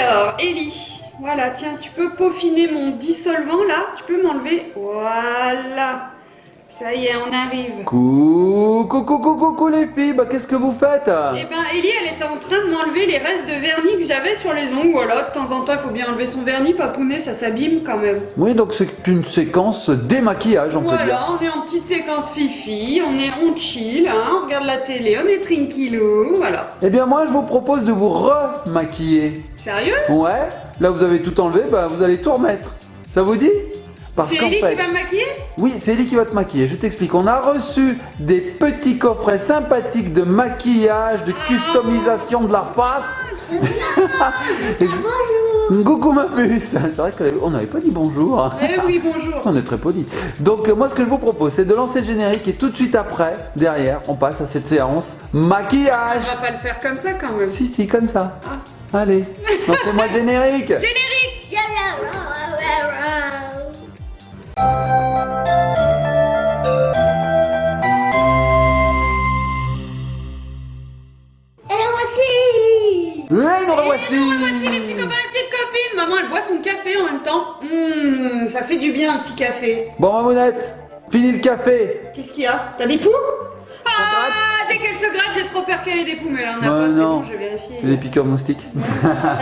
Alors, Ellie, voilà, tiens, tu peux peaufiner mon dissolvant là, tu peux m'enlever, voilà. Ça y est, on arrive. Coucou les filles, bah qu'est-ce que vous faites? Eh ben, Ellie, elle était en train de m'enlever les restes de vernis que j'avais sur les ongles. Voilà, de temps en temps, il faut bien enlever son vernis, papounet, ça s'abîme quand même. Oui, donc c'est une séquence démaquillage, on peut dire. Voilà, on est en petite séquence fifi, on chill, hein, on regarde la télé, on est tranquillou, voilà. Eh bien moi, je vous propose de vous remaquiller. Sérieux? Ouais, là vous avez tout enlevé, bah vous allez tout remettre. Ça vous dit? Parce C'est qu'en Ellie fait, qui va me maquiller? oui, c'est Ellie qui va te maquiller. Je t'explique. On a reçu des petits coffrets sympathiques de maquillage, de customisation de la face. Et coucou ma puce. C'est vrai qu'on n'avait pas dit bonjour. Eh oui, bonjour. On est très poli. Donc moi ce que je vous propose c'est de lancer le générique et tout de suite après, derrière, on passe à cette séance maquillage. On va pas le faire comme ça quand même. Si, comme ça. Allez, lancez-moi le générique. Générique! Oui, nous revoici. Voici les petits copains, les petites copines. Maman, elle boit son café en même temps. Ça fait du bien un petit café. Bon Mamounette, fini le café. Qu'est-ce qu'il y a? T'as des poux? Ah, dès qu'elle se gratte, j'ai trop peur qu'elle ait des poux, mais elle en a pas, c'est non, bon, je vais vérifier. c'est des piqûres moustiques.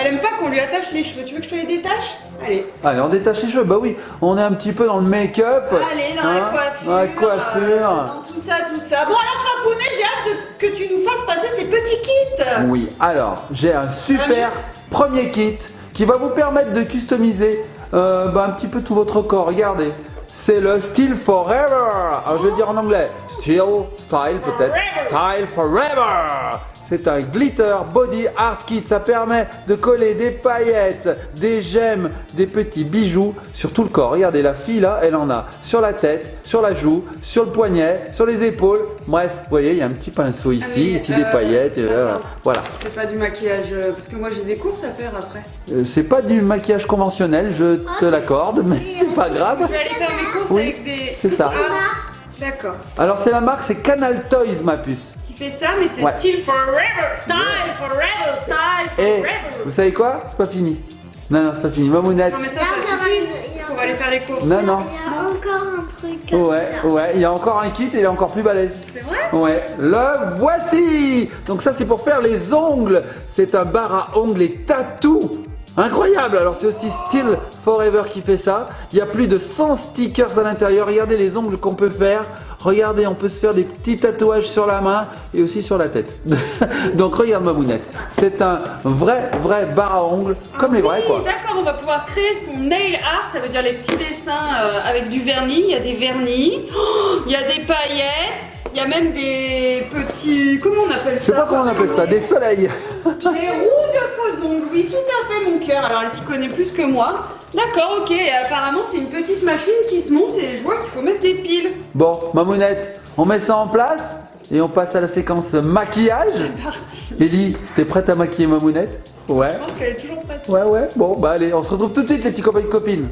Elle aime pas qu'on lui attache les cheveux. Tu veux que je te les détache? Allez. Allez, on détache les cheveux. Bah oui, on est un petit peu dans le make-up. Allez, dans la coiffure. Dans la coiffure. Dans tout ça, tout ça. Bon, alors, Papounet, j'ai hâte que tu nous fasses passer ces petits kits. Oui, alors, j'ai un super premier kit qui va vous permettre de customiser un petit peu tout votre corps. Regardez, c'est le Style Forever. Alors, je vais dire en anglais. Style peut-être. Style Forever. C'est un glitter body art kit. Ça permet de coller des paillettes, des gemmes, des petits bijoux sur tout le corps. Regardez, la fille là, elle en a sur la tête, sur la joue, sur le poignet, sur les épaules. Bref, vous voyez, il y a un petit pinceau ici, ici des paillettes. Voilà. C'est pas du maquillage, parce que moi j'ai des courses à faire après. C'est pas du maquillage conventionnel, je te l'accorde, mais c'est pas grave. Je vais aller faire mes courses Oui, avec des. c'est ça. Ah, d'accord. Alors c'est la marque, c'est Canal Toys, ma puce. Qui fait ça, mais c'est Ouais. Style Forever, Style Forever, Style Et Forever. vous savez quoi? C'est pas fini. Non, c'est pas fini. Mamounette. Non mais ça suffit. On va aller faire les courses. Non. Il y a encore un truc. Ouais, il y a encore un kit et il est encore plus balèze. C'est vrai? Ouais, le voici. Donc ça c'est pour faire les ongles. C'est un bar à ongles et tatou. Incroyable. Alors c'est aussi Style Forever qui fait ça. Il y a plus de 100 stickers à l'intérieur. Regardez les ongles qu'on peut faire. Regardez, on peut se faire des petits tatouages sur la main et aussi sur la tête. Donc regarde Mamounette. C'est un vrai bar à ongles comme les vrais quoi. D'accord, on va pouvoir créer son nail art, ça veut dire les petits dessins avec du vernis. Il y a des vernis, il y a des paillettes, il y a même des petits. Comment on appelle ça? Je sais pas comment on appelle ça, des soleils. Des roues de faux ongles, oui, tout à fait mon cœur. Alors elle s'y connaît plus que moi. D'accord, ok, et apparemment c'est une petite machine qui se monte et je vois qu'il faut mettre des piles. Bon, Mamounette, on met ça en place et on passe à la séquence maquillage. C'est parti. Ellie, t'es prête à maquiller Mamounette? Ouais. Je pense qu'elle est toujours prête. Ouais. Bon, bah allez, on se retrouve tout de suite les petits copains et copines.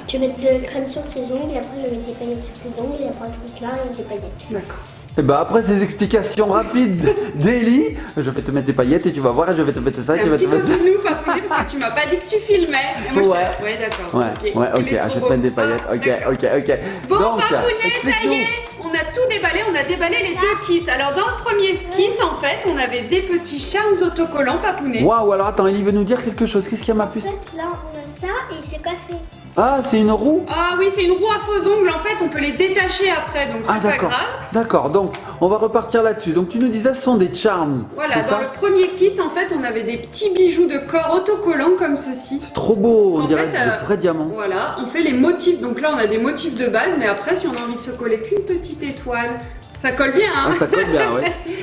Tu mets de la crème sur tes ongles et après je mets des paillettes sur tes ongles et après je mets là et des paillettes. D'accord. Et bah après ces explications rapides d'Ellie, je vais te mettre des paillettes et tu vas voir et je vais te mettre ça et tu Un vas te petit mettre ça. nous Papounet, parce que tu m'as pas dit que tu filmais. Et moi, Ouais. Ouais, d'accord. Ouais, ok, Il est ah, trop je vais te beau. mettre des paillettes, Ah, d'accord. ok. Bon, Donc, Papounet, ça y explique-nous. est, on a tout déballé, on a déballé les deux kits. Alors, dans le premier kit, en fait, on avait des petits charms autocollants, Papounet. Waouh, alors attends, Ellie veut nous dire quelque chose. Qu'est-ce qu'il y a ma En puce? fait là on a ça et c'est coiffé. Ah, c'est une roue? Ah oui, c'est une roue à faux ongles, en fait, on peut les détacher après, donc c'est Ah pas d'accord, grave. d'accord, donc on va repartir là-dessus. Donc tu nous disais ce sont des charms, Voilà, c'est dans ça? le premier kit, en fait, on avait des petits bijoux de corps autocollants comme ceci. Trop beau, on En dirait fait, des vrais diamants. Voilà, on fait les motifs. Donc là, on a des motifs de base, mais après, si on a envie de se coller qu'une petite étoile, ça colle bien, hein? Ah, ça colle bien, oui.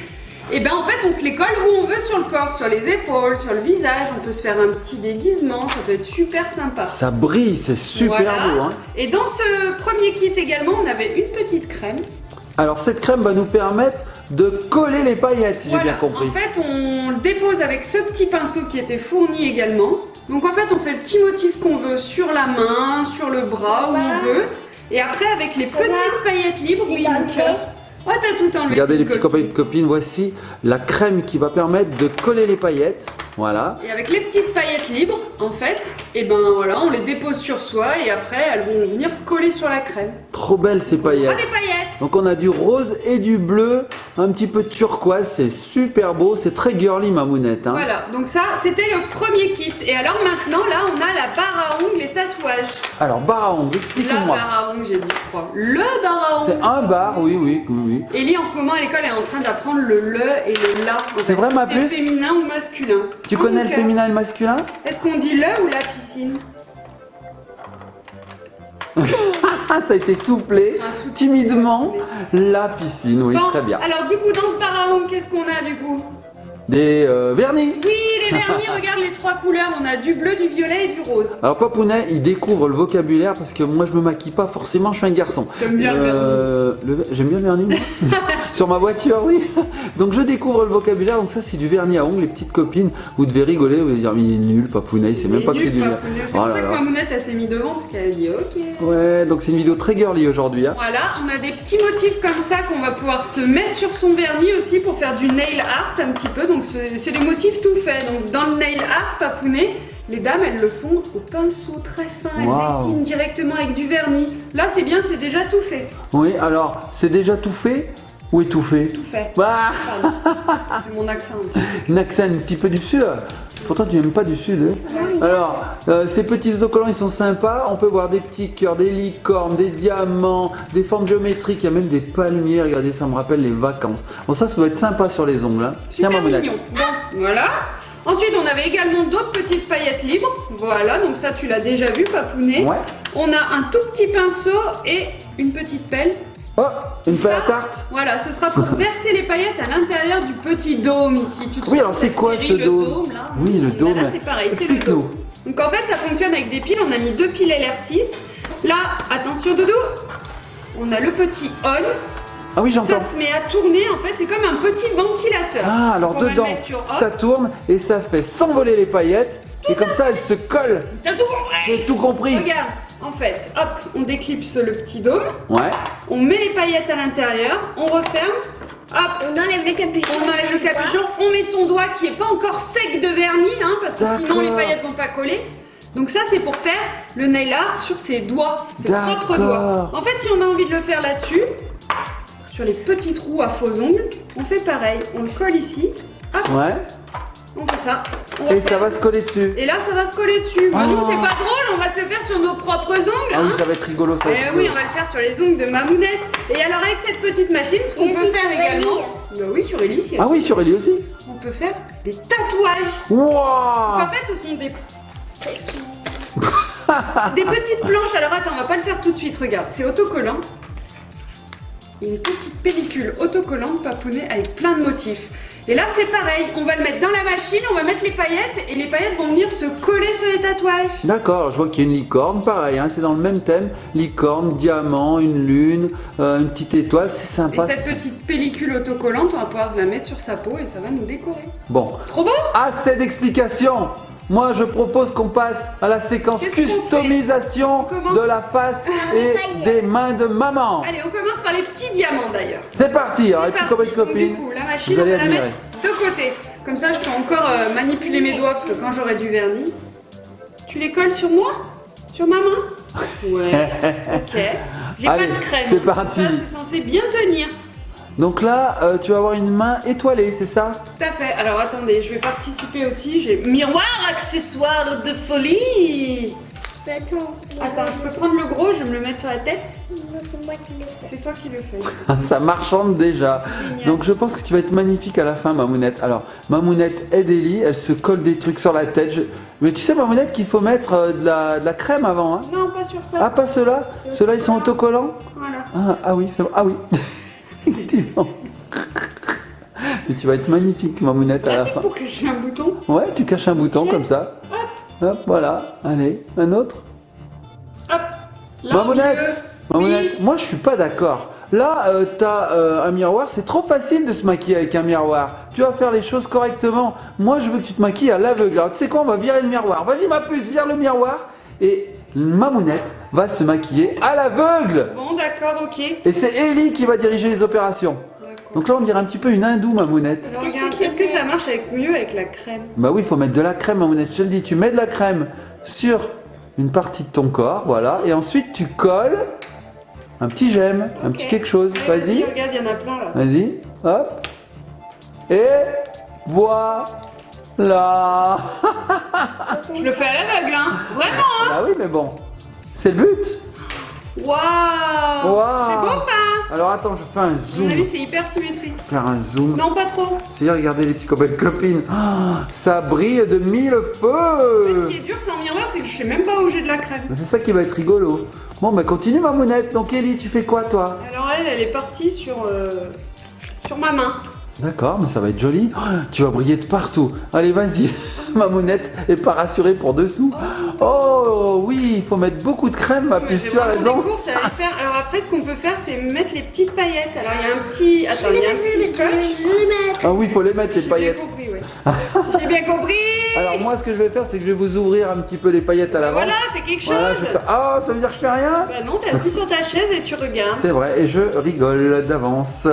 Et ben en fait, on se les colle où on veut sur le corps, sur les épaules, sur le visage. On peut se faire un petit déguisement, ça peut être super sympa. Ça brille, c'est super Voilà. beau. Hein. Et dans ce premier kit également, on avait une petite crème. Alors cette crème va nous permettre de coller les paillettes, si j'ai bien compris. En fait, on le dépose avec ce petit pinceau qui était fourni également. Donc en fait, on fait le petit motif qu'on veut sur la main, sur le bras, où on veut. Et après, avec les petites paillettes libres, oui, mon cœur. Oh, t'as tout enlevé. Regardez les petits copains et copines, voici la crème qui va permettre de coller les paillettes. Voilà. Et avec les petites paillettes libres, en fait, et ben voilà, on les dépose sur soi et après elles vont venir se coller sur la crème. Trop belles ces paillettes. Ah, des paillettes. Donc on a du rose et du bleu, un petit peu de turquoise, c'est super beau, c'est très girly Mamounette. Hein. Voilà, donc ça c'était le premier kit. Et alors maintenant là on a la barre à ongles et tatouages. Alors barre à ongles, La expliquez-moi. barre à ongles j'ai dit je crois. Le barre à ongles. C'est un bar, oui. Ellie en ce moment à l'école elle est en train d'apprendre le et le la. C'est vrai, ma puce? C'est féminin ou masculin. Tu connais le Donc, féminin et le masculin? Est-ce qu'on dit le ou la piscine? Ça a été soufflé Un soutien. timidement. La piscine, oui, Bon, très bien. alors du coup dans ce barre à ongles qu'est-ce qu'on a du coup? Des vernis. Oui, les vernis, regarde les trois couleurs. On a du bleu, du violet et du rose. Alors Papounet, il découvre le vocabulaire parce que moi je me maquille pas forcément, je suis un garçon. T'aimes bien le J'aime bien le vernis, moi. Sur ma voiture, oui. Donc je découvre le vocabulaire, donc ça c'est du vernis à ongles, les petites copines. Vous devez rigoler, vous allez dire mais il est nul, Papounet, il sait même pas que c'est du vernis. C'est pour ça que Mamounette elle s'est mis devant parce qu'elle a dit ok. Ouais, donc c'est une vidéo très girly aujourd'hui. Hein. Voilà, on a des petits motifs comme ça qu'on va pouvoir se mettre sur son vernis aussi pour faire du nail art un petit peu. Donc c'est des motifs tout faits. Donc dans le nail art, Papounet, les dames elles le font au pinceau très fin. Elles Wow. dessinent directement avec du vernis. Là c'est bien, c'est déjà tout fait. Oui, alors c'est déjà tout fait ou étouffé? Tout fait. Bah, Pardon, c'est mon accent. un accent un petit peu du sud. Pourtant tu n'aimes pas du sud. Hein. Alors, ces petits autocollants ils sont sympas. On peut voir des petits cœurs, des licornes, des diamants, des formes géométriques. Il y a même des palmiers. Regardez, ça me rappelle les vacances. Bon, ça doit être sympa sur les ongles. Hein. Tiens, Super Mamounette. mignon. Bon, voilà. Ensuite, on avait également d'autres petites paillettes libres. Voilà, donc ça, tu l'as déjà vu, Papounet. Ouais. On a un tout petit pinceau et une petite pelle. Oh, une Ça, pelle à tarte. Voilà, ce sera pour verser les paillettes à l'intérieur du petit dôme ici. Tu te Oui, souviens alors de c'est cette quoi série, ce le dôme? là Oui, le dôme. Là, c'est pareil, c'est le Explique-nous. dôme. Donc en fait, ça fonctionne avec des piles. On a mis 2 piles LR6. Là, attention, Doudou. On a le petit on. Ah oui, j'entends. Ça se met à tourner. En fait, c'est comme un petit ventilateur. Ah, alors Donc, on va le dedans, mettre sur off. ça tourne et ça fait s'envoler les paillettes. Et comme ça, elles se collent. T'as tout compris? J'ai tout compris. Regarde, en fait, hop, on déclipse le petit dôme, Ouais. on met les paillettes à l'intérieur, on referme, hop, On enlève le capuchon. on enlève le capuchon, on met son doigt qui est pas encore sec de vernis, hein, parce que sinon les D'accord. paillettes vont pas coller. Donc ça c'est pour faire le nail art sur ses doigts, ses propres D'accord. doigts. En fait si on a envie de le faire là-dessus, sur les petits trous à faux ongles, on fait pareil, on le colle ici, hop, Ouais. on fait ça. On Et referme. ça va se coller dessus. Et là ça va se coller dessus. Bah, Oh. nous c'est pas drôle, on va se le faire sur nos propres ongles. Ah hein. oui, ça va être rigolo ça. va Eh être oui, rigolo. on va le faire sur les ongles de Mamounette. Et alors avec cette petite machine, ce qu'on Et peut si faire sur également, Ellie bah oui, sur Ellie, si elle- Ah oui, sur Ellie aussi. on peut faire des tatouages. Wow. En fait, ce sont des petites planches. Alors attends, on va pas le faire tout de suite. Regarde, c'est autocollant. Il y a une petite pellicule autocollante Papounet avec plein de motifs. Et là, c'est pareil. On va le mettre dans la machine, on va mettre les paillettes et les paillettes vont venir se coller sur les tatouages. D'accord, je vois qu'il y a une licorne, pareil, hein, c'est dans le même thème. Licorne, diamant, une lune, une petite étoile, c'est Et sympa. cette petite pellicule autocollante, on va pouvoir la mettre sur sa peau et ça va nous décorer. Bon, Trop beau! assez d'explications. Moi, je propose qu'on passe à la séquence Qu'est-ce qu'on customisation fait? On commence de la face et des mains de maman. Allez, on commence par les petits diamants d'ailleurs. C'est parti, alors les C'est petits parti. copains de Donc, du copines. coup, la machine, Vous on allez va la admirer. mettre de côté. Comme ça, je peux encore manipuler mes doigts parce que quand j'aurai du vernis. Tu les colles sur moi? Sur ma main? Ouais, ok. J'ai pas Allez, de crème. c'est parti. Ça, c'est censé bien tenir. Donc là, tu vas avoir une main étoilée, c'est ça? Tout à fait. Alors attendez, je vais participer aussi. J'ai miroir accessoire de folie. Mais attends. Attends, je peux prendre le gros, je vais me le mettre sur la tête. C'est moi qui le fais. C'est toi qui le fais. Ça marchande déjà. Génial. Donc je pense que tu vas être magnifique à la fin, Mamounette. Alors, Mamounette aide Ellie, elle se colle des trucs sur la tête. Mais tu sais, Mamounette, qu'il faut mettre de la crème avant. Hein. Non, pas sur ça. Ah, pas ceux-là? Ceux-là, ils sont autocollants? Voilà. Ah oui, ah oui. Effectivement. Et tu vas être magnifique, Mamounette, à la Pratique fin. pour cacher un bouton. Ouais, tu caches un bouton comme ça. Hop, voilà. Allez, un autre. Hop. Là, Mamounette, au milieu. Mamounette, Oui. moi je suis pas d'accord. là, t'as un miroir, c'est trop facile de se maquiller avec un miroir. Tu vas faire les choses correctement. Moi, je veux que tu te maquilles à l'aveugle. Alors, tu sais quoi, on va virer le miroir. Vas-y, ma puce, vire le miroir. Et Mamounette va se maquiller à l'aveugle. Bon, d'accord, ok. Et c'est Ellie qui va diriger les opérations. D'accord. Donc là, on dirait un petit peu une hindoue, Mamounette. Alors, regarde, est-ce que ça marche mieux avec la crème? Bah oui, il faut mettre de la crème, Mamounette. Je te le dis, tu mets de la crème sur une partie de ton corps, voilà. Et ensuite, tu colles un petit gemme, un petit quelque chose. Allez, Vas-y. regarde, il y en a plein là. Vas-y, hop. Et voilà. Je le fais à l'aveugle, hein. Vraiment, hein. Ah oui, mais bon, c'est le but. Waouh. Waouh. C'est beau, pas? Alors attends, je fais un À zoom. mon avis, c'est hyper symétrique. Faire un zoom. Non, pas trop. C'est regardez les petits copains de copines. Ah, ça brille de mille En fait, feux. ce qui est dur sans miroir, c'est que je sais même pas où j'ai de la crème. C'est ça qui va être rigolo. Bon, bah continue, Mamounette. Donc Ellie, tu fais quoi, toi? Alors elle est partie sur ma main. D'accord, mais ça va être joli. Oh, tu vas briller de partout. Allez, vas-y. Mamounette est pas rassurée pour dessous. Oh oui, il faut mettre beaucoup de crème, ma Mais puce. j'ai Tu as vraiment raison. des courses à aller faire. Alors après, ce qu'on peut faire, c'est mettre les petites paillettes. Alors il y a un petit, attends, il y a un petit scotch. Je vais mettre. Ah oui, il faut les mettre, les J'ai bien paillettes. compris, ouais. J'ai bien compris. Alors moi, ce que je vais faire, c'est que je vais vous ouvrir un petit peu les paillettes à l'avant. Voilà, fais quelque chose. Voilà, ah, ça veut dire que je fais rien? Bah non, t'es assis sur ta chaise et tu regardes. C'est vrai, et je rigole d'avance.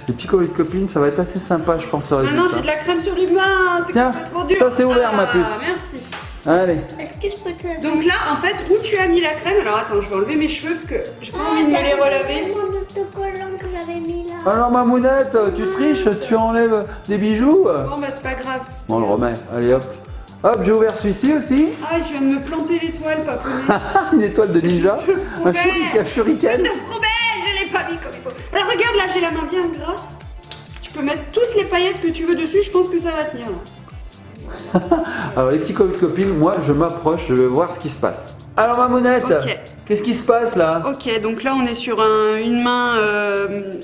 Les petits copains de copines, ça va être assez sympa, je pense, le résultat. Maintenant, j'ai de la crème sur les mains. C'est Tiens, complètement dur. ça, c'est ouvert, ma puce. Merci. Allez. Est-ce que je peux te. Donc là, en fait, où tu as mis la crème? Alors attends, je vais enlever mes cheveux parce que j'ai pas envie de me les relaver. Mon autocollant que j'avais mis là. Alors, Mamounette, tu triches, tu enlèves des bijoux? Bon bah c'est pas grave. Bon, on le remet. Allez, hop. Hop, j'ai ouvert celui-ci aussi. Ah, je viens de me planter l'étoile, papounet. Une étoile de ninja. Je te Un promets. shuriken. Je te promets, je l'ai pas mis comme il faut. Alors regarde, là j'ai la main bien grasse. Tu peux mettre toutes les paillettes que tu veux dessus, je pense que ça va tenir. Alors, les petits copains de copines, moi, je m'approche, je vais voir ce qui se passe. Alors, Mamounette, Ok. qu'est-ce qui se passe là? Ok, donc là on est sur une main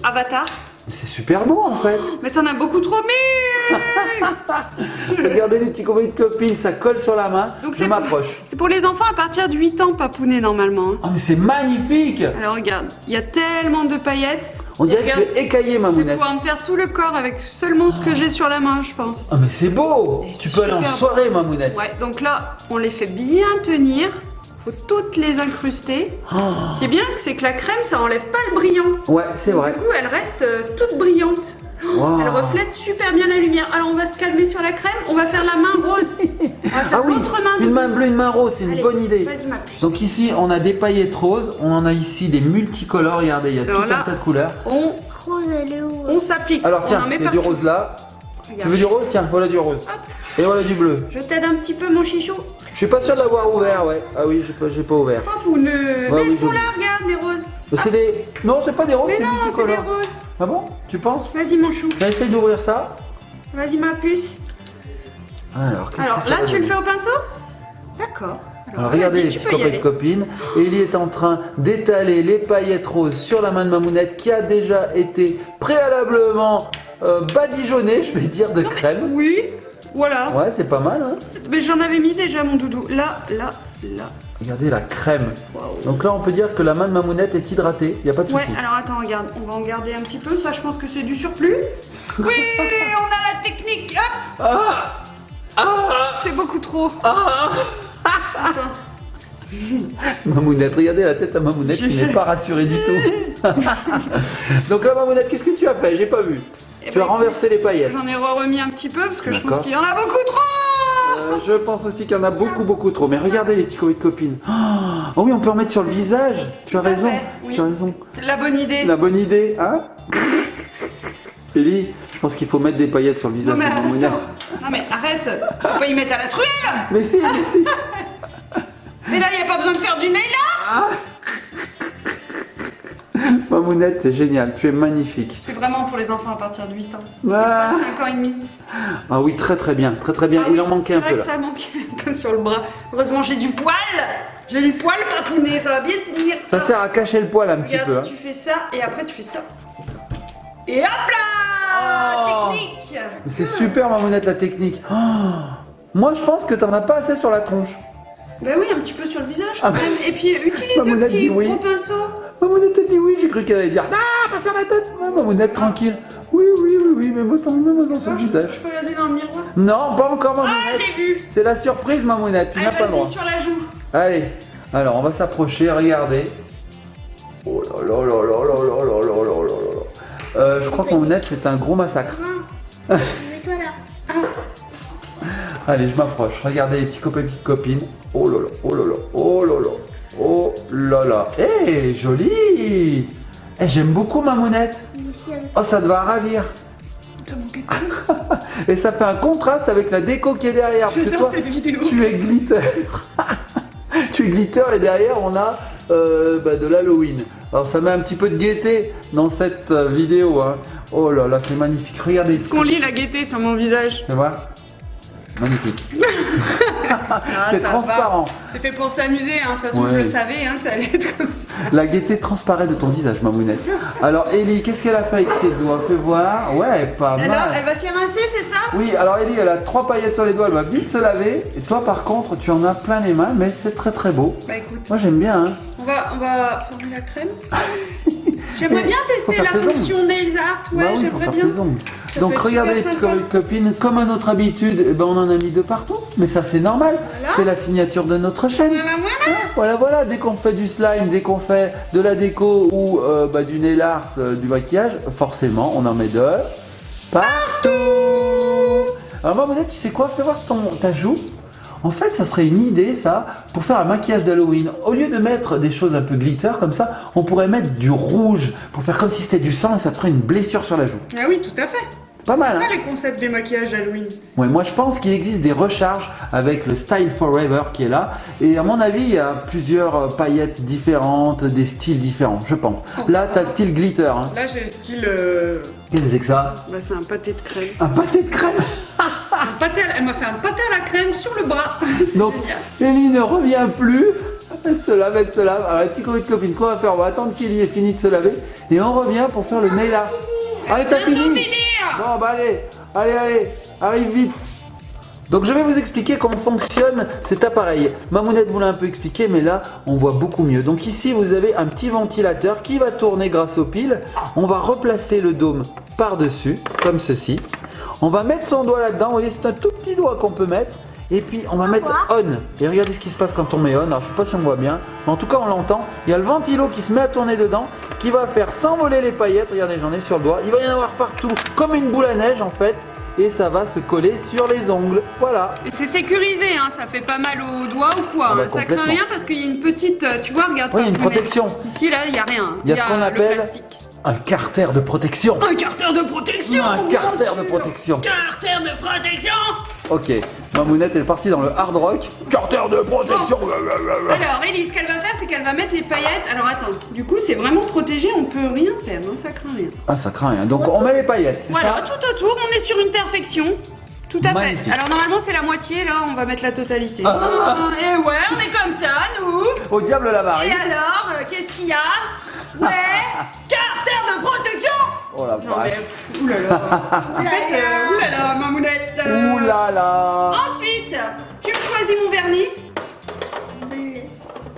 avatar. C'est super beau en fait. Mais t'en as beaucoup trop mis. Regardez les petits copains de copines, ça colle sur la main. Donc Je m'approche. C'est pour les enfants à partir de 8 ans, papounet normalement. Oh, mais c'est magnifique. Alors regarde, il y a tellement de paillettes. On dirait que Regarde, tu es écaillé, je vais Mamounette. pouvoir me faire tout le corps avec seulement ce que j'ai sur la main, je pense. Oh, mais c'est beau. Et Tu c'est peux aller en super beau. soirée, Mamounette. Ouais, donc là, on les fait bien tenir. Faut toutes les incruster. Oh. C'est bien que c'est que la crème, ça enlève pas le brillant. Ouais, c'est vrai. Du coup, elle reste toute brillante. Wow. Elle reflète super bien la lumière. Alors, on va se calmer sur la crème. On va faire la main rose. On va faire Ah oui, l'autre main. une main bleue, une main rose, c'est une Allez, bonne idée. Vas-y, ma puce. Donc ici, on a des paillettes roses, on en a ici des multicolores, regardez, il y a Alors tout là, un tas de couleurs. Rose, elle est où? On s'applique. Alors On tiens, en met il y a du partout. rose là. Regarde. Tu veux du rose? Tiens, voilà du rose. Et voilà du bleu. Je t'aide un petit peu, mon chichou. Je suis pas sûr de l'avoir ouvert, ouais. Ah oui, j'ai pas ouvert. Hop, ou ne. Ouais, Mais oui, elles sont joli. là, regarde, les roses. Mais c'est des... Non, c'est pas des roses, Mais c'est non, c'est des multicolores. roses. Ah bon? Tu penses? Vas-y, mon chou. Essaye d'ouvrir ça. Vas-y, ma puce. Alors, qu'est-ce Alors que ça là, va tu le donner fais au pinceau? D'accord. Alors regardez vas-y, les tu petits peux y copains de aller. copines. Ellie est en train d'étaler les paillettes roses sur la main de Mamounette qui a déjà été préalablement badigeonnée, je vais dire, de crème. Oui, voilà. Ouais, c'est pas mal, hein. Mais j'en avais mis déjà, mon doudou. Là. Regardez la crème. Waouh. Donc là, on peut dire que la main de Mamounette est hydratée, il n'y a pas de Ouais, souci. alors attends, regarde. On va en garder un petit peu. Ça, je pense que c'est du surplus. Oui, on a la technique. Hop. C'est beaucoup trop. Attends. Mamounette, regardez la tête à Mamounette Je qui sais. n'est pas rassurée du tout. Donc là, Mamounette, qu'est-ce que tu as fait? J'ai pas vu. Eh Tu as ben, renversé les paillettes. J'en ai remis un petit peu parce que je pense D'accord. qu'il y en a beaucoup trop. Je pense aussi qu'il y en a beaucoup trop. Mais regardez les petits copains de copines. Oh oui, on peut en mettre sur le visage. Tu as Tout à raison. fait, oui. Tu as raison. La bonne idée. La bonne idée, hein? Ellie, je pense qu'il faut mettre des paillettes sur le visage Non mais de Mamounette. attends. Non mais arrête. Faut pas y mettre à la truelle. Mais si. Mais là, il n'y a pas besoin de faire du nail là. Mamounette, c'est génial. Tu es magnifique. C'est vraiment pour les enfants à partir de 8 ans. Ah, 5 ans et demi. Ah oui, très bien. Très bien. Ah Il oui, en manquait un peu C'est là. vrai que ça manquait un peu sur le bras. Heureusement, j'ai du poil. J'ai du poil, papounet. Ça va bien tenir. Ça sert à cacher le poil un petit Regarde, peu. hein. si tu fais ça et après tu fais ça. Et hop là. Oh. Technique. C'est super, Mamounette, la technique. Oh. Moi, je pense que t'en as pas assez sur la tronche. Bah oui, un petit peu sur le visage Ah quand même. Et puis utilise le Mamounette petit dit oui. gros pinceau. Mamounette, elle dit oui. J'ai cru qu'elle allait dire. Ah, pas sur la tête. Mamounette, tranquille. Oui, mets-moi sur le visage. Je peux regarder dans le miroir? Non, pas encore, Ah, Mamounette. j'ai vu. C'est la surprise, Mamounette, tu n'as Allez, pas le droit. vas-y sur la joue. Allez, alors on va s'approcher, regardez. Oh là là là là là là là là là là là. Je crois que Mamounette, c'est un gros massacre. Mets-toi là. Allez, je m'approche. Regardez les petits copains et petites copines. Oh là là, oh là là, oh là là, oh là là. Hé, joli. Eh, j'aime beaucoup Mamounette. Ici, avec Oh, ça doit ravir. T'as manqué de Et ça fait un contraste avec la déco qui est derrière. Parce que J'adore toi, cette vidéo. tu es glitter. Tu es glitter et derrière, on a de l'Halloween. Alors, ça met un petit peu de gaieté dans cette vidéo. Hein. Oh là là, c'est magnifique. Regardez. Est-ce qu'on lit la gaieté sur mon visage? Tu vois? Magnifique. Ah, C'est ça transparent. va. C'est fait pour s'amuser, hein. De toute façon, Ouais. je le savais, hein, que ça allait être comme ça. La gaieté transparaît de ton visage, Mamounette. Alors, Ellie, qu'est-ce qu'elle a fait avec ses doigts? Fais voir. Ouais, pas Alors, mal. elle va se les rincer, c'est ça? Oui, alors Ellie, elle a 3 paillettes sur les doigts, elle va vite se laver. Et toi, par contre, tu en as plein les mains, mais c'est très très beau. Bah écoute, Moi, j'aime bien. Hein. on va former la crème. J'aimerais bien Faut tester faire la tes ongles. fonction nails art, ouais, Bah oui, pour j'aimerais faire bien. tes ongles. Ça Donc peut être regardez les super petites sympa. copines, comme à notre habitude, eh ben, on en a mis de partout. Mais ça c'est normal, Voilà. c'est la signature de notre chaîne. Voilà. Voilà, dès qu'on fait du slime, dès qu'on fait de la déco ou du nail art, du maquillage, forcément on en met de partout. Alors Mamounette, tu sais quoi, fais voir ta joue. En fait, ça serait une idée, ça, pour faire un maquillage d'Halloween. Au lieu de mettre des choses un peu glitter comme ça, on pourrait mettre du rouge pour faire comme si c'était du sang et ça te ferait une blessure sur la joue. Ah oui, tout à fait. Pas mal, C'est ça hein? les concepts des maquillages d'Halloween. Ouais, moi je pense qu'il existe des recharges avec le Style Forever qui est là. Et à mon avis, il y a plusieurs paillettes différentes, des styles différents, je pense. Là, t'as le style glitter. Hein. Là, j'ai le style. Qu'est-ce que c'est que ça? Bah, c'est un pâté de crème. Un pâté de crème. Elle m'a fait un pâté à la crème sur le bras. C'est Donc, génial. Ellie ne revient plus. Elle se lave, elle se lave. Alors, la petite copine, qu'on va faire? On va attendre qu'Ellie ait fini de se laver. Et on revient pour faire le nail art. Allez, t'as Bientôt fini? finir. Bon, bah allez, arrive vite. Donc je vais vous expliquer comment fonctionne cet appareil. Mamounette vous l'a un peu expliqué, mais là on voit beaucoup mieux. Donc ici vous avez un petit ventilateur qui va tourner grâce aux piles. On va replacer le dôme par-dessus, comme ceci. On va mettre son doigt là-dedans. Vous voyez, c'est un tout petit doigt qu'on peut mettre. Et puis on va mettre on. Et regardez ce qui se passe quand on met on. Alors je sais pas si on voit bien, mais en tout cas on l'entend. Il y a le ventilo qui se met à tourner dedans, qui va faire s'envoler les paillettes. Regardez, j'en ai sur le doigt. Il va y en avoir partout, comme une boule à neige en fait. Et ça va se coller sur les ongles. Voilà. Et c'est sécurisé, hein, ça fait pas mal aux doigts ou quoi. Ah bah, hein. Ça craint complètement. rien parce qu'il y a une petite. Tu vois, regarde. Oui, il y a une par fenêtre. protection. Ici, là, il n'y a rien. Il y a ce qu'on le appelle plastique. un carter de protection. Un carter de protection. Un bien carter sûr. de protection. Carter de protection. Ok, Mamounette elle est partie dans le hard rock. Carter de protection. Alors, Ellie, ce qu'elle va faire, c'est qu'elle va mettre les paillettes. Alors, attends. Du coup, c'est vraiment protégé. On peut rien faire. Non, ça craint rien. Ah, ça craint rien. Donc on met les paillettes, c'est Voilà, ça? tout autour, on est sur une perfection. Tout à Magnifique. fait. Alors normalement c'est la moitié, là on va mettre la totalité. Ah. Et ouais, on est comme ça, nous. Au diable la Et Marie. alors, qu'est-ce qu'il y a? Ouais, carter de protection. Oh la Non mais, vache. oulala. En fait, oulala, Mamounette. Ouh là là. Ensuite, tu me choisis mon vernis. bleu.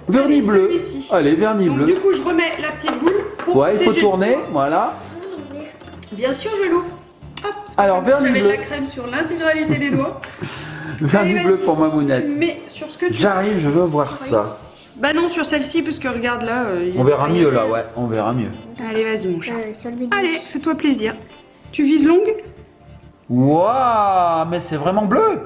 Vernis Allez, bleu. celui-ci. Allez, vernis Donc bleu. du coup, je remets la petite boule pour Ouais, il faut protéger le tourner, fond. voilà. Bien sûr, je l'ouvre. Hop, c'est pas Alors, comme si vernis j'avais de bleu. la crème sur l'intégralité des doigts. Vernis Allez, bleu vas-y. pour Mamounette. Mais sur ce que tu... J'arrive, je veux voir ça. Bah non, sur celle-ci, parce que regarde là... il y a On des verra paillettes. mieux là, ouais. On verra mieux. Allez, vas-y mon chat. Sur le vidéo. Allez, fais-toi plaisir. Tu vises longue? Waouh, mais c'est vraiment bleu.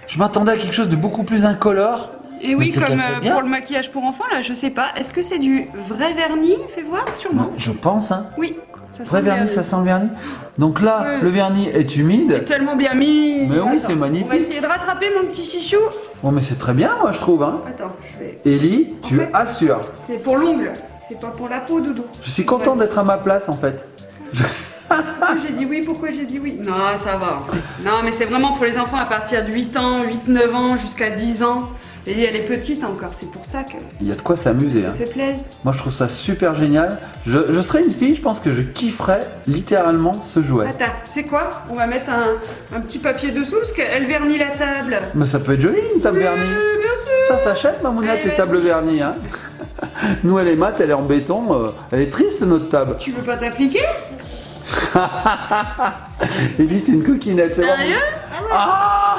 Je m'attendais à quelque chose de beaucoup plus incolore. Et oui, Mais c'est comme qu'elle fait bien. pour le maquillage pour enfants, là, je sais pas. Est-ce que c'est du vrai vernis? Fais voir, sûrement. Je pense, hein. Oui, ça sent Vrai le vernis, ça sent le vernis. Donc là, Ouais. le vernis est C'est humide. tellement bien mis. Mais oui, Attends, c'est magnifique. On va essayer de rattraper mon petit chichou. Bon, mais c'est très bien, moi, je trouve, hein. Attends, je vais... Ellie, tu fait- assures. C'est pour l'ongle, c'est pas pour la peau, Doudou. Je suis content d'être à ma place, en fait. Pourquoi j'ai dit oui? Pourquoi j'ai dit oui? Non, ça va en fait. Non, mais c'est vraiment pour les enfants à partir de 8 ans, 8-9 ans, jusqu'à 10 ans. Et elle est petite encore, c'est pour ça que Il y a de quoi s'amuser, ça hein. fait plaisir. Moi, je trouve ça super génial. Je serais une fille, je pense que je kifferais littéralement ce jouet. Attends, c'est quoi? On va mettre un petit papier dessous parce qu'elle vernit la table. Mais ça peut être joli, une table vernie. Bien sûr. Ça s'achète, Mamounette, Allez, les tables vas-y. vernies, hein. Nous, elle est mate, elle est en béton. Elle est triste, notre table. Tu veux pas t'appliquer? Et puis, c'est une coquinette. C'est Sérieux? Ah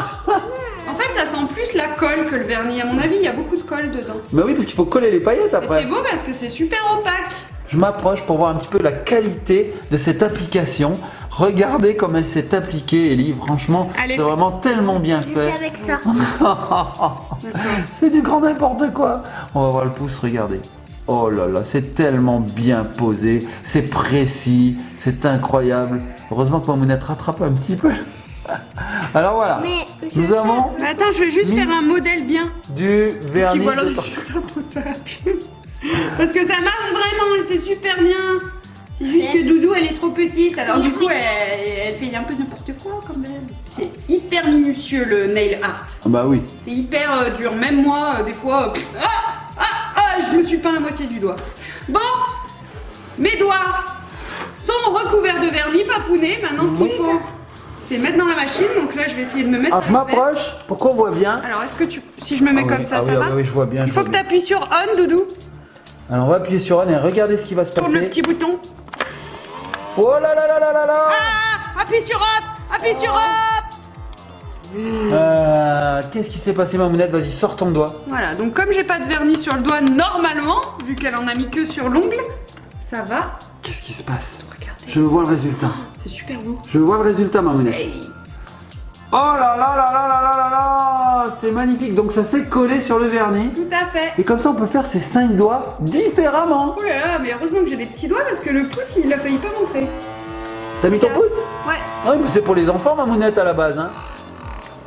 En fait, ça sent plus la colle que le vernis. À mon avis, il y a beaucoup de colle dedans. Bah oui, parce qu'il faut coller les paillettes Mais après. c'est beau parce que c'est super opaque. Je m'approche pour voir un petit peu la qualité de cette application. Regardez comme elle s'est appliquée, Ellie. Franchement, Allez, c'est vraiment tellement bien C'est fait. avec ça. C'est du grand n'importe quoi. On va voir le pouce, regardez. Oh là là, c'est tellement bien posé, c'est précis, c'est incroyable. Heureusement que Mamounette rattrape un petit peu. Alors voilà, Mais nous avons Mais attends, je vais juste faire un modèle bien. du Qui vernis. voit de- sur ta potable. Parce que ça marche vraiment et c'est super bien. C'est juste que Doudou, elle est trop petite. Alors du coup, elle fait un peu n'importe quoi quand même. C'est hyper minutieux le nail art. Ah bah oui. C'est hyper dur. Même moi, des fois, je me suis peint la moitié du doigt. Bon, mes doigts sont recouverts de vernis papounet. Maintenant, ce qu'il faut, c'est mettre dans la machine. Donc là, je vais essayer de me mettre. Alors je à l'envers. m'approche pour qu'on voit bien. Alors, est-ce que si je me mets comme ça, ah ça oui, va ah oui, je vois bien. Il je faut vois que bien. tu appuies sur on, Doudou. Alors on va appuyer sur on et regardez ce qui va se Tourne le passer. petit bouton. Oh là là là là là là. Ah, appuie sur off. Appuie sur off. Qu'est-ce qui s'est passé, Mamounette? Vas-y, sors ton doigt. Voilà, donc comme j'ai pas de vernis sur le doigt normalement, vu qu'elle en a mis que sur l'ongle, ça va. Qu'est-ce qui se passe? Regardez, Je vois le résultat. c'est super beau. Je vois le résultat, Mamounette. Hey. Oh là là là là là là là là. C'est magnifique. Donc ça s'est collé sur le vernis. Tout à fait. Et comme ça, on peut faire ces 5 doigts différemment. Oh là là, mais heureusement que j'ai des petits doigts parce que le pouce il a failli pas montrer. T'as mis ton pouce? Ouais. Ah oui, mais c'est pour les enfants, Mamounette, à la base. Hein.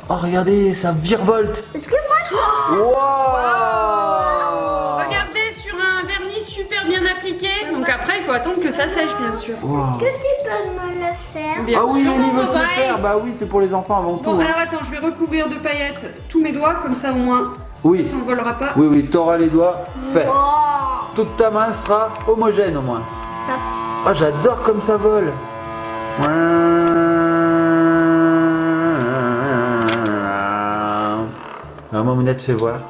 Oh, regardez, ça virevolte. est-ce que moi je Wow. Regardez sur un vernis super bien appliqué. Donc après il faut attendre que ça sèche bien sûr. Wow. que tu peux me le faire? Bien Ah oui, sûr, Ellie veut se le ouais. faire. Bah oui, c'est pour les enfants avant tout. Bon hein. alors attends, je vais recouvrir de paillettes tous mes doigts comme ça au moins Oui. ça s'envolera pas. Oui, oui, t'auras les doigts faits. Oh. Toute ta main sera homogène au moins. Top. Ah, j'adore comme ça vole. Ah, Mamounette, fais voir.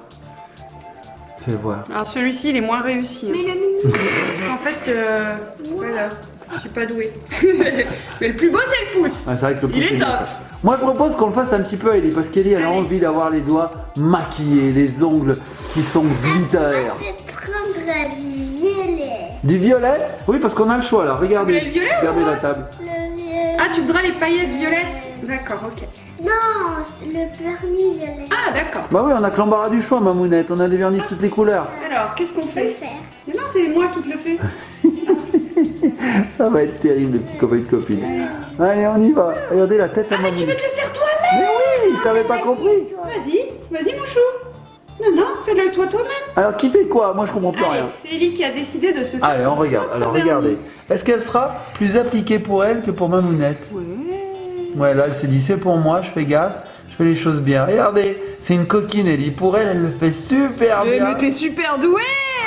Fais voir. Alors celui-ci il est moins réussi. hein. Mais le mini. En fait, voilà, je suis pas douée. Mais le plus beau c'est le pouce. Ah, c'est vrai que le pouce Il est bien top. fait. Moi, je propose qu'on le fasse un petit peu à Ellie parce qu'Ellie, elle a Allez. envie d'avoir les doigts maquillés, les ongles qui sont glitter. Je vais prendre du violet. Du violet? Oui, parce qu'on a le choix là. Regardez. Vous voulez le violet ou Regardez le la rose table. Le violet. Ah, tu voudras les paillettes violettes. D'accord, ok. Non, le vernis violet. Ah, d'accord. Bah oui, on a que l'embarras du choix, Mamounette. On a des vernis de toutes les couleurs. Alors, qu'est-ce qu'on Je peux le fait faire. Mais non, c'est moi qui te le fais. Ça va être terrible, les petits copains de copines. Allez, on y va. Regardez la tête à Ah, mais tu veux Mamounette. te le faire toi-même? Mais oui, t'avais pas compris. Vas-y, mon chou. Non, fais-le toi-même. Alors, qui fait quoi? Moi, je comprends plus Allez, rien. c'est Ellie qui a décidé de se faire. Allez, on regarde. Alors, regardez. Est-ce qu'elle sera plus appliquée pour elle que pour Mamounette? Ouais. Ouais, là, elle s'est dit, c'est pour moi, je fais gaffe, je fais les choses bien. Regardez, c'est une coquine, Ellie. Pour elle, elle le fait super bien. Mais t'es super douée.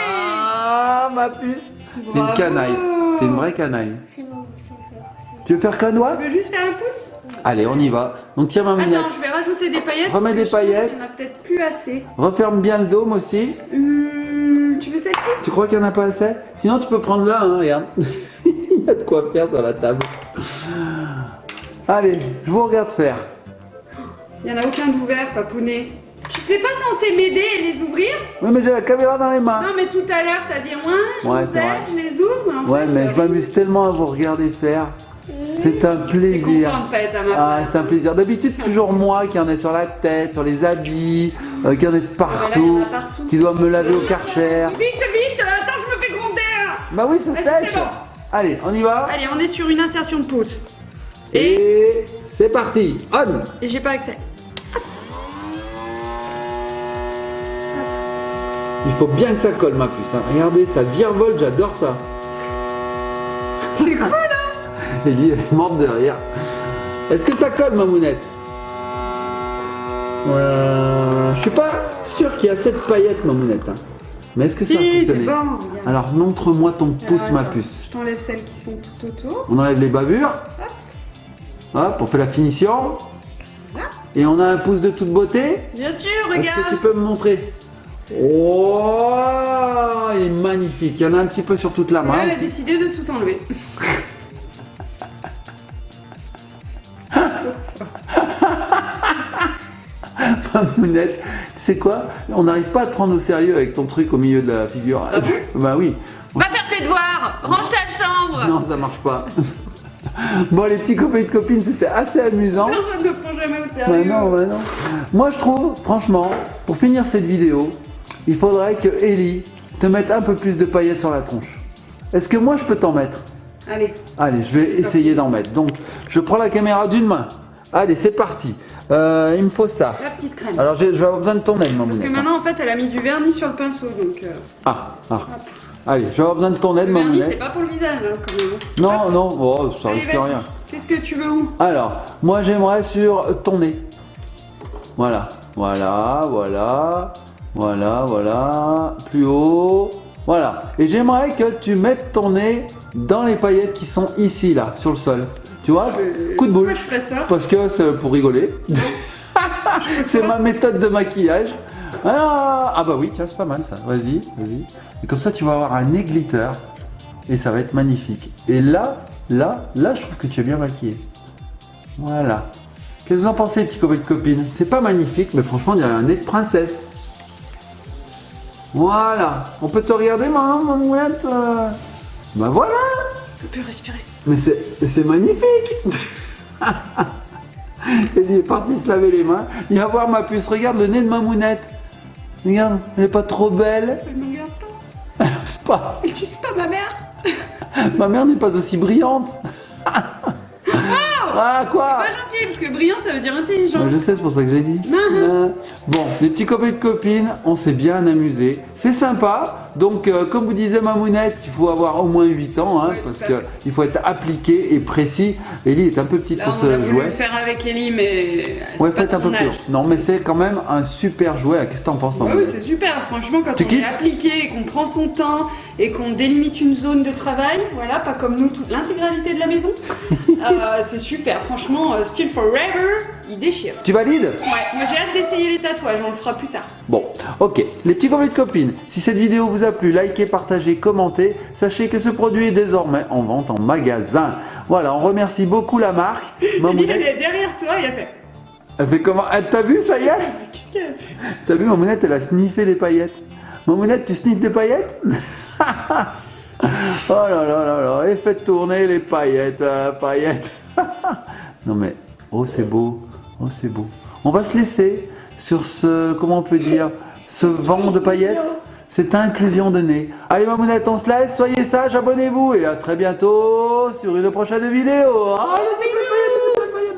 Ah, ma puce. T'es une Bravo. canaille. T'es une vraie canaille. C'est bon, je peux le faire. Tu veux faire qu'un doigt? Tu veux juste faire le pouce? Allez, on y va. Donc, tiens, Mamounette. Attends, je vais rajouter des paillettes. Remets parce que des je pense paillettes. qu'il y en a peut-être plus assez. Referme bien le dôme aussi. Tu veux celle-ci? Tu crois qu'il n'y en a pas assez? Sinon, tu peux prendre là, hein, regarde. Il y a de quoi faire sur la table. Allez, je vous regarde faire. Il n'y en a aucun d'ouvert, papounet. Tu n'es pas censé m'aider et les ouvrir? Oui, mais j'ai la caméra dans les mains. Non, mais tout à l'heure, t'as dit je Ouais, vous c'est aide, vrai. je les ouvre. Mais en Ouais, fait, mais je m'amuse tellement à vous regarder faire. C'est un Je suis plaisir. contente pas être à ma Ah, place. c'est un plaisir. D'habitude, c'est toujours moi qui en ai sur la tête, sur les habits, qui en ai Ah, bah là, il y partout, en a partout. qui doit me laver au karcher. Vite, attends, je me fais gronder là. Bah oui, ça Vas-y, sèche. c'est bon. Allez, on y va. Allez, on est sur une insertion de pouce. Et, Et c'est parti. On. et j'ai pas accès. Il faut bien que ça colle, ma puce. Hein. Regardez, ça virevolte, j'adore ça. C'est cool, hein? Elle est morte de rire. Est-ce que ça colle, Mamounette? Je suis pas sûr qu'il y a assez de paillettes, Mamounette. Hein. Mais est-ce que ça a Si, c'est fonctionné? bon. regarde. Alors, montre-moi ton pouce, Alors, ma attends, puce. Je t'enlève celles qui sont tout autour. On enlève les bavures. Hop, on fait la finition. Voilà. Et on a un pouce de toute beauté. Bien sûr, Est-ce que tu regarde. peux me montrer? Oh, il est magnifique. Il y en a un petit peu sur toute la Et main. là, elle a aussi. décidé de tout enlever. Mamounette, tu sais quoi? On n'arrive pas à te prendre au sérieux avec ton truc au milieu de la figure. Ah bon? Bah oui. Va faire tes devoirs. Range ta chambre. Non, ça marche pas. Bon, les petits copains et copines, c'était assez amusant. Personne ne prend jamais au Bah sérieux. non, bah non. Moi, je trouve, franchement, pour finir cette vidéo, il faudrait que Ellie te mette un peu plus de paillettes sur la tronche. Est-ce que moi, je peux t'en mettre? Allez. Allez, je vais essayer d'en mettre. Donc, je prends la caméra d'une main. Allez, c'est parti. Il me faut ça. La petite crème. Alors, je vais avoir besoin de ton aide, maman. Parce que maintenant, en fait, elle a mis du vernis sur le pinceau, donc... Allez, je vais avoir besoin de ton aide, Le maman. vernis, c'est pas pour le visage, hein, quand même. Non, non, oh, ça Allez, risque vas-y. rien. Qu'est-ce que tu veux où? Alors, moi, j'aimerais sur ton nez. Voilà, voilà, voilà, voilà, voilà, plus haut, voilà. Et j'aimerais que tu mettes ton nez dans les paillettes qui sont ici, là, sur le sol. Tu vois, coup de boule. Pourquoi je ferais ça? Parce que c'est pour rigoler. C'est ma méthode de maquillage. Ah bah oui, tiens, c'est pas mal ça. Vas-y, vas-y. Et comme ça, tu vas avoir un nez glitter. Et ça va être magnifique. Et là, je trouve que tu es bien maquillée. Voilà. Qu'est-ce que vous en pensez, petits copains et copines? C'est pas magnifique, mais franchement, il y a un nez de princesse. Voilà. On peut te regarder, maman, mamounette. Bah voilà. Je peux respirer. Mais c'est magnifique. Il est parti se laver les mains. Il va voir ma puce. Regarde le nez de mamounette. Regarde, elle est pas trop belle. Elle me regarde pas. C'est pas. Elle suce pas ma mère. Ma mère n'est pas aussi brillante. Ah quoi? Pas gentil, parce que brillant, ça veut dire intelligent. Je sais, c'est pour ça que j'ai dit. Bon, les petits copains et copines, on s'est bien amusé. C'est sympa. Donc, comme vous disait Mamounette, il faut avoir au moins 8 ans, hein, Oui, parce tout à qu'il faut être appliqué et précis. Ellie est un peu petite Là, pour on a ce voulu jouet. le faire avec Ellie, mais c'est Ouais, pas faites de un peu son plus. âge. Non, mais c'est quand même un super jouet. Qu'est-ce que t'en penses, Ouais, Mamounette? oui, c'est super. Franchement, quand Tu on est kiffes appliqué et qu'on prend son temps et qu'on délimite une zone de travail, voilà, pas comme nous, toute l'intégralité de la maison, c'est super. Franchement, Still Forever, il déchire. Tu valides? Ouais, moi j'ai hâte d'essayer les tatouages, on le fera plus tard. Bon, ok. Les petits copains et copines, si cette vidéo vous a plu, likez, partagez, commentez. Sachez que ce produit est désormais en vente en magasin. Voilà, on remercie beaucoup la marque. Ellie, Mamounette, elle est derrière toi, il a fait. elle fait comment? Elle t'a vu, ça y est? Mais qu'est-ce qu'elle a fait? T'as vu, Mamounette, elle a sniffé des paillettes. Mamounette, tu sniffes des paillettes? Oh là là là là, et faites tourner les paillettes, paillettes. Non mais, oh c'est beau, oh c'est beau. On va se laisser sur ce, comment on peut dire, ce vent de paillettes, cette inclusion de nez. Allez Mamounette, on se laisse, soyez sages, abonnez-vous et à très bientôt sur une prochaine vidéo. Allez, bisous.